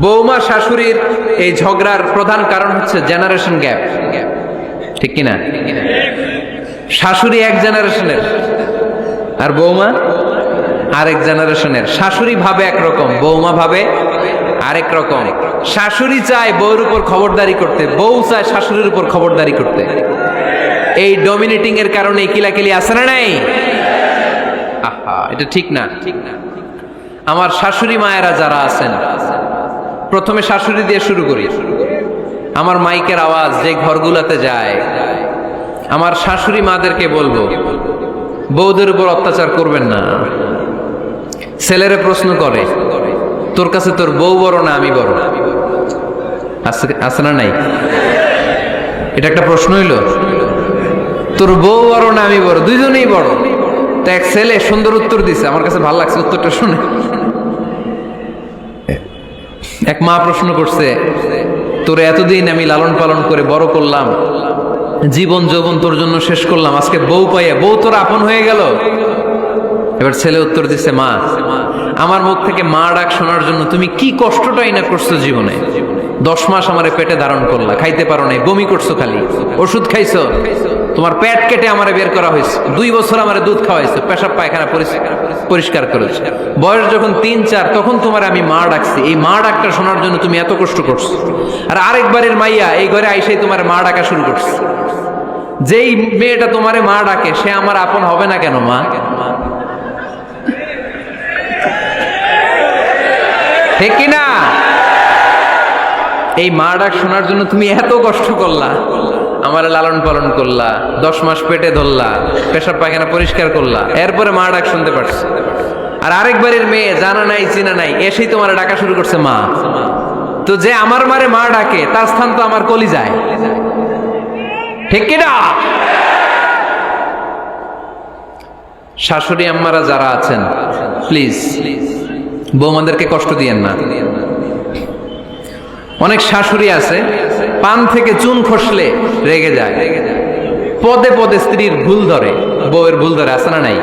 বৌমা শাশুড়ির এই ঝগড়ার প্রধান কারণ হচ্ছে জেনারেশন গ্যাপ, ঠিক কিনা? শাশুড়ি এক জেনারেশনের আর বৌমা আরেক জেনারেশনের। শাশুড়ি ভাবে একরকম, বৌমা ভাবে আরেক রকম। শাশুড়ি চায় বউর উপর খবরদারি করতে, বউ চায় শাশুড়ির উপর খবরদারি করতে। এই ডমিনেটিং এর কারণে কিলাকিলি আছে না নাই? আহা, এটা ঠিক না। আমার শাশুড়ি মায়েরা যারা আছেন, প্রথমে শাশুড়ি দিয়ে শুরু করি। আমার মাইকের আওয়াজ যে ঘরগুলোতে যায়, আমার শাশুড়ি মাদেরকে বলবো, বউদের উপর অত্যাচার করবেন না। ছেলেরা প্রশ্ন করে, তোর কাছে তোর বউ বড় না আমি বড়? আছে না নাই? এটা একটা প্রশ্ন হইল। তোর বউ বড় না আমি বড়? দুইজনেই বড়। তো এক ছেলে সুন্দর উত্তর দিছে, আমার কাছে ভালো লাগছে উত্তরটা শুনে। এক মা প্রশ্ন করছে, তোর এতদিন আমি লালন পালন করে বড় করলাম, জীবন যৌবন তোর জন্য শেষ করলাম, আজকে বউ পাইয়া বউ তোর আপন হয়ে গেল? এবার ছেলে উত্তর দিচ্ছে, মা, আমার মুখ থেকে মা ডাক শোনার জন্য তুমি কি কষ্টটাই না করছো জীবনে। 10 মাস আমারে পেটে ধারণ করলা, খাইতে পারো নাই, বমি করছো, খালি ওষুধ খাইছো, তোমার পেট কেটে আমারে বের করা হয়েছে, 2 বছর আমারে দুধ খাওয়াইছো, পেশাব পায়খানা পরিষ্কার করেছো। বয়স যখন 3-4 তখন তোমার আমি মা ডাকছি। এই মা ডাকটা শোনার জন্য তুমি এত কষ্ট করছো। আর আরেকবারের মাইয়া এই ঘরে আইসাই তোমার মা ডাকা শুরু করছে। যেই মেয়েটা তোমারে মা ডাকে সে আমার আপন হবে না কেন মা? ঠিক কিনা? এই মা ডাক শোনার জন্য তুমি এত কষ্ট করলা, আমার লালন পালন করলা, 10 মাস পেটে ধরলা, পেশাব পায়খানা পরিষ্কার করলা, এরপরে মা ডাক শুনতে পারছো। আর আরেকবারের মেয়ে জানা নাই চিনা নাই এসেই তোমার ডাকা শুরু করছে মা। তো যে আমার মারে মা ডাকে তার স্থান তো আমার কলিজায়, ঠিক কিনা? শাশুড়ি আম্মারা যারা আছেন, প্লিজ বৌমাদেরকে কষ্ট দিয়েন না। অনেক শাশুড়ি আছে পান থেকে চুন খসলে রেগে যায়, পদে পদে স্ত্রীর ভুল ধরে, বউয়ের ভুল ধরে, আছে না নাই?